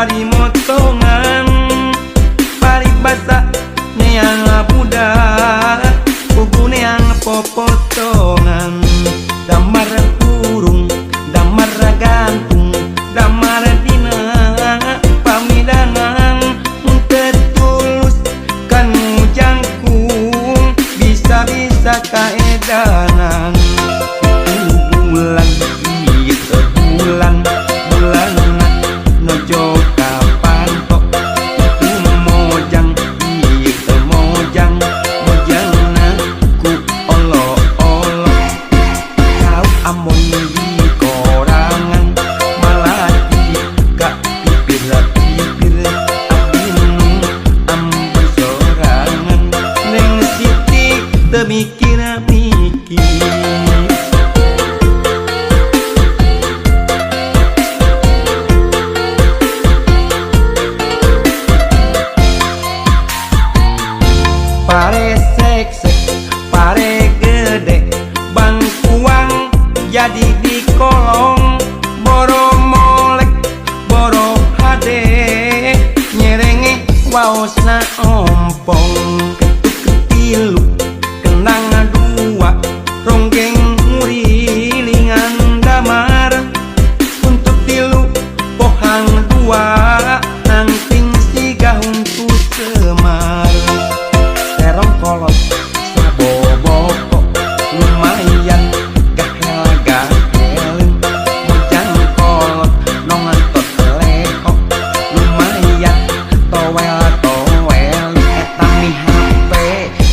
bari motongan bari basa neang budak buku neang popotongan damar kurung damar gantung damar dina pamidangan tertulus kan jangkung bisa-bisa kaedanan bulan iya bulan bulan nojo kapan kok mojang iya mojang mojangna ku olo-olo kau amon di korangan malah di kak pipir-pipir abinu amban sorangan neng siti temikir-mikir pare sek-sek, pare gede, bangkuang jadi di kolong, boro molek, boro hade, nyerenge waosna ompong, ketuk ketilu, kenang dua, ronggeng ngurilingan damar, untuk tilu, pohang dua, nangting siga untuk semar. Terong kolot saboboko lumayan gahel-gahelin mojang kolot nongan tot leko lumayan towel-towel etami HP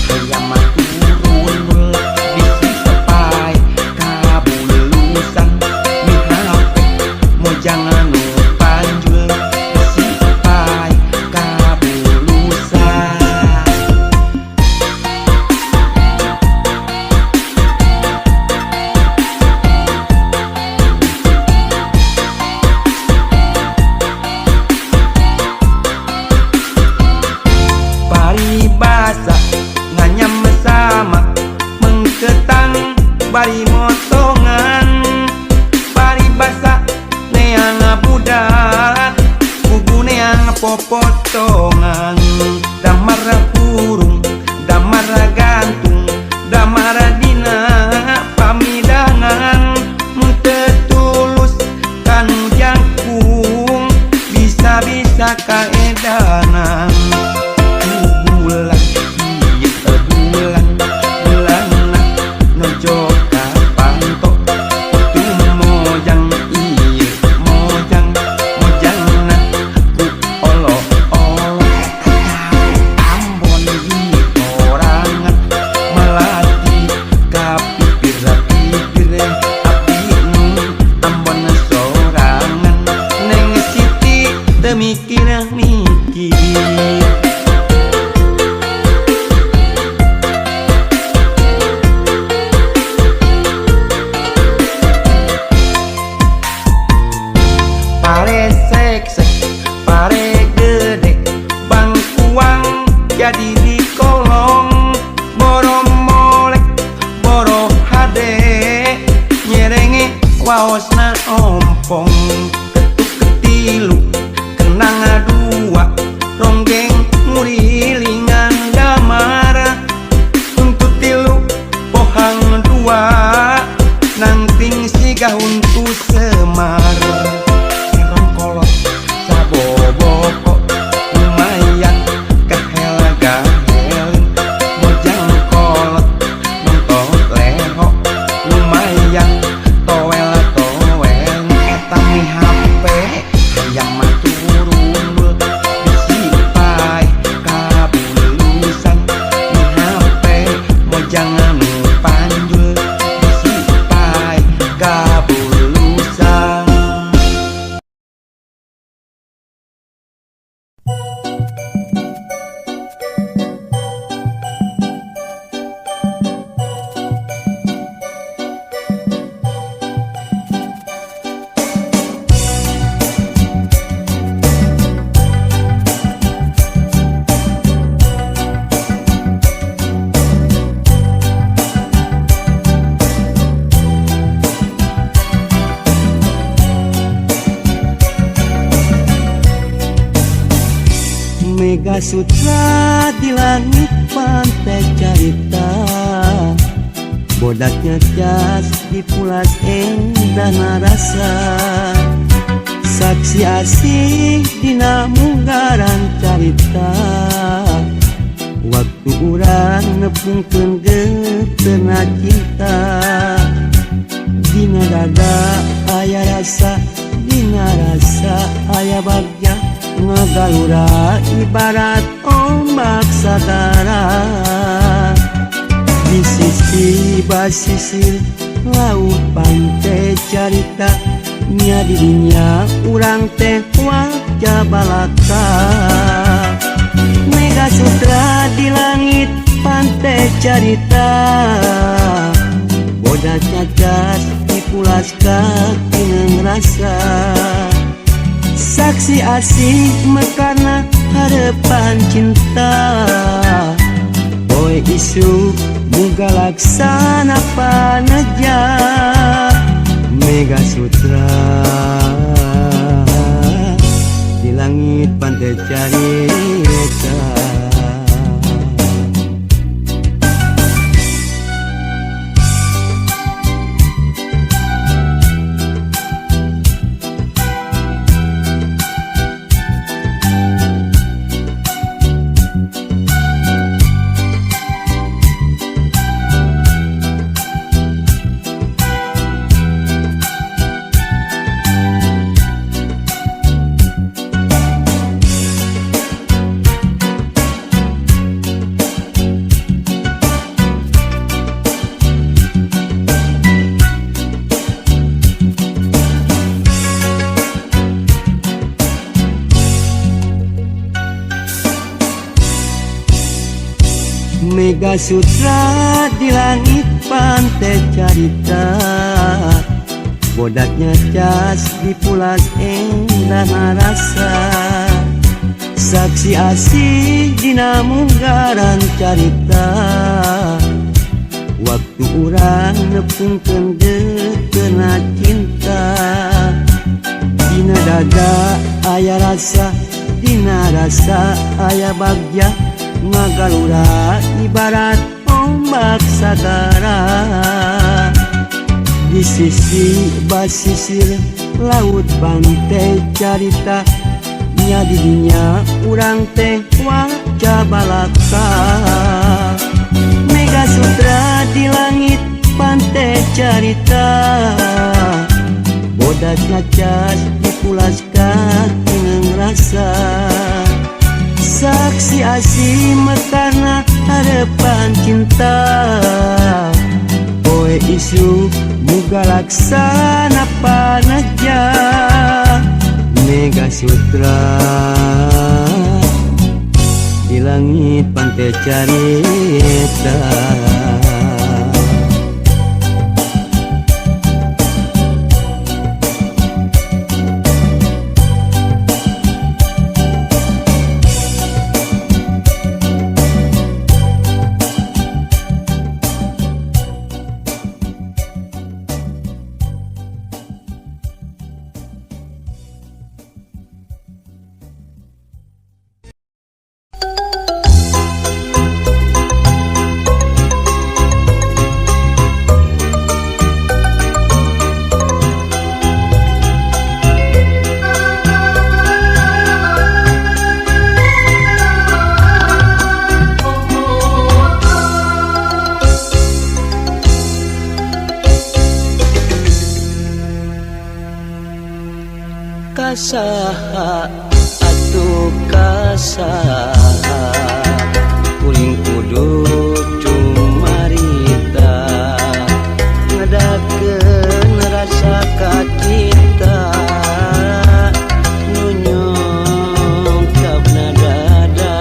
hayam turun bisi sepai kabulusan mi HP mojang anu panjul bisi sepai kabulusan. Basa nganyam sama mengketang bari motongan bari basa neang budak bubu neang popotongan damar kurung damar gantung damar dina pamidangan tertulus kan jangkung bisa-bisa kaedanan bulan iya bulan bulan nojo kapan tok tu mojang iya mojang mojang ku olo-olo ambon di korangan melati kapipir-pipir abinu ambon sorangan neng siti temikir-mikir. Pare sek-sek, pare gede, bangkuang jadi di kolong, boro molek, boro hade, nyerenge waosna ompong, ketuk ketilu, kenang dua, ronggeng ngurilingan damar, untuk tilu, pohang dua, nangting siga untuk semar. Kolot saboboko lumayan gahel-gahelin mojang kolot nontot leho lumayan towel-towel etami HP hayam Mega Sutra di langit pantai carita, bodaknya cas di pulas endah narasa, saksi asih dina munggaran carita, waktu urang nepungkeun geuteuna cinta, dina dada aya rasa, dina rasa aya bagja, ngagalura ibarat ombak sagara. Di sisi basisir laut pantai carita, nya dirinya urang teh wajah balaka. Mega Sutra di langit pantai carita, bodas nyacas dipulas katineng rasa, saksi asih mekarna harapan cinta. Boy isu muga laksana paneja Mega Sutra di langit pantai carita. Mega Sutra di langit pantai carita, bodaknya cas di pulas endah narasa, saksi asih dina munggaran carita, waktu urang nepungkeun geuteuna cinta, dina dada aya rasa, dina rasa aya bagja, ngagalura ibarat ombak sagara. Di sisi basisir laut pantai carita, nya dirinya urang teh wajah balaka. Mega Sutra di langit pantai carita, bodas nyacas dipulas katineng rasa, saksi asih mekarna harapan cinta. Boy isu muga laksana paneja Mega Sutra di langit pantai carita. Kasaha atuh kasaha kuring kudu cumarita, ngadakeun rasa ka kita, nunyong kabna dada.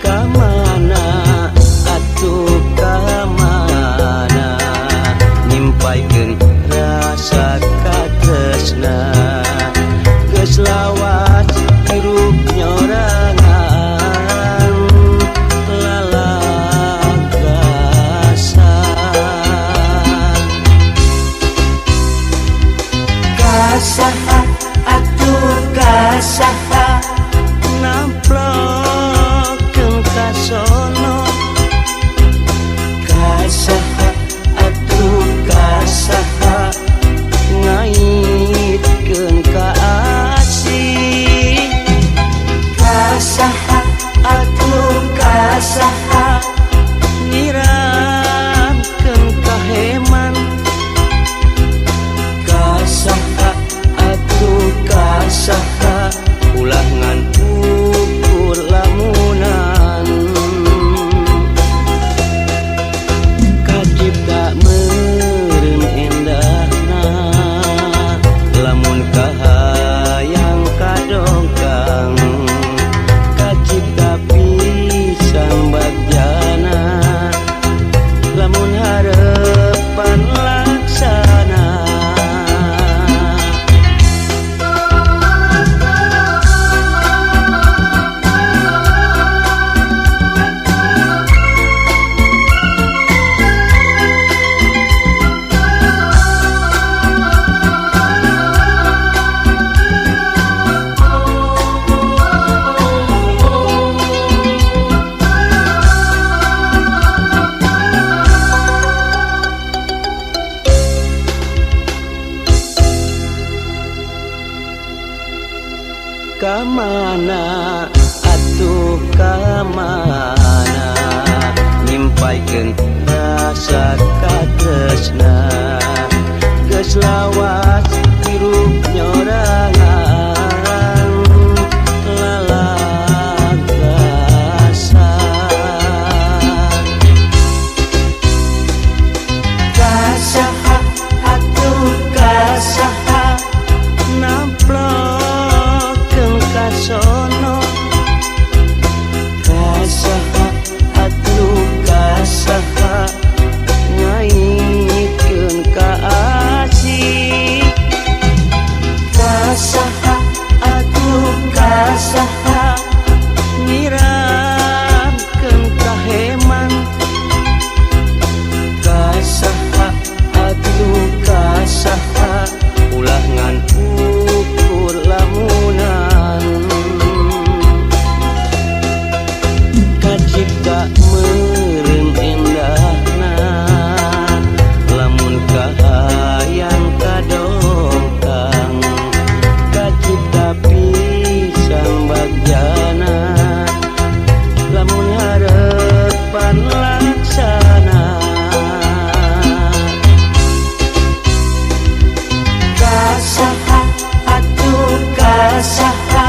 Kamana atuh nyimpaikeun rasa katresna, kamana atuh kamana nyimpaikeun rasa katresna geus lawas hirup nyorangan lalagasan kasaha atuh kasaha namplokeun kasono kasaha atuh kasaha ngaikeun ka asih kasaha atuh kasaha nyiramkeun ka heman kasaha atuh kasaha ulah ngan ukur lamunan kacipta meureun endahna lamun kahayang kadongkang kacipta pisan bagjana lamun harepan laksana kasaha atuh kasaha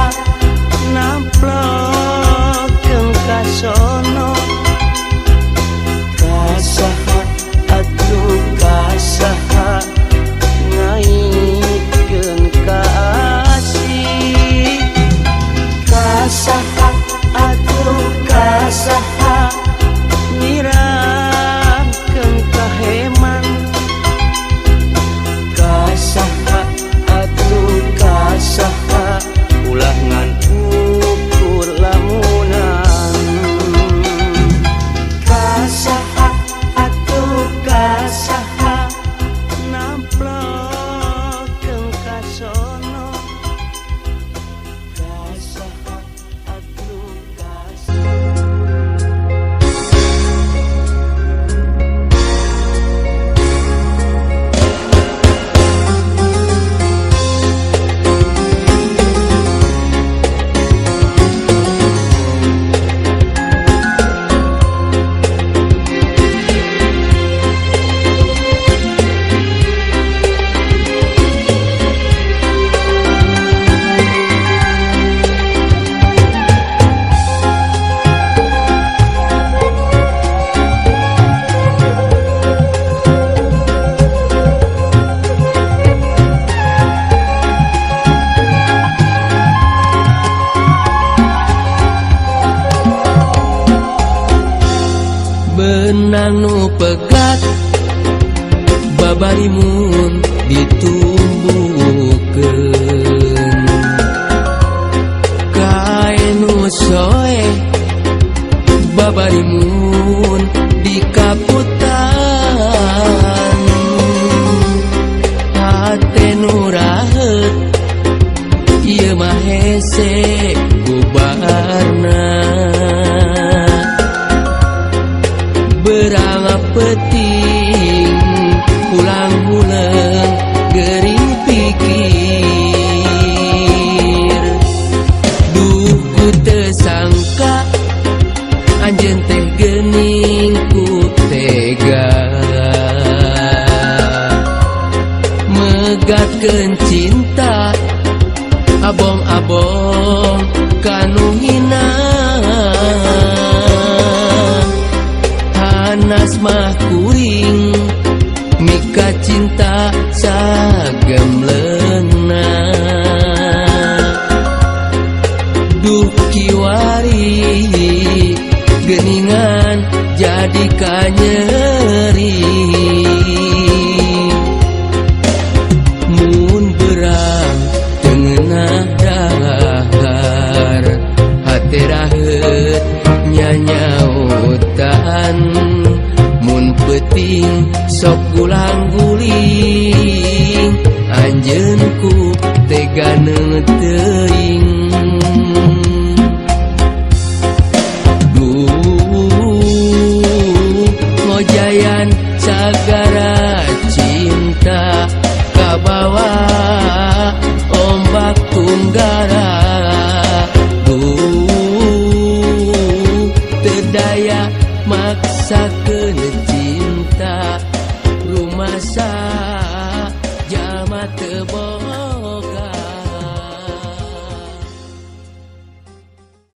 namplokeun kasono kasaha atuh kasaha ngaikeun ka asih kasaha atuh kasaha nyiramkeun ka heman kasaha atuh kasaha ulah ngan ukur lamunan kasaha atuh kasaha namplokeun kasono kasaha atuh kasaha benang nu pegat babarimun ditumbuhkeun kae nu soe babarimun dikaputan hate nu rahet ieu mah hese bubarna berang peting ulang-ulang gering pikir duh ku teu sangka anjeun teh geuning ku tega megatkeun cinta abong-abong kanu hina panas mah kuring mika cinta sagemleungna duh kiwari geuningan jadi kanyeri mun berang tengenah dahar hate raheut nyanyautan mun peuting sok gulang-guling anjeun ku tega teuing ngojayan sagara cinta kabawa ombak tunggaran cerita rumah jalma teu bohong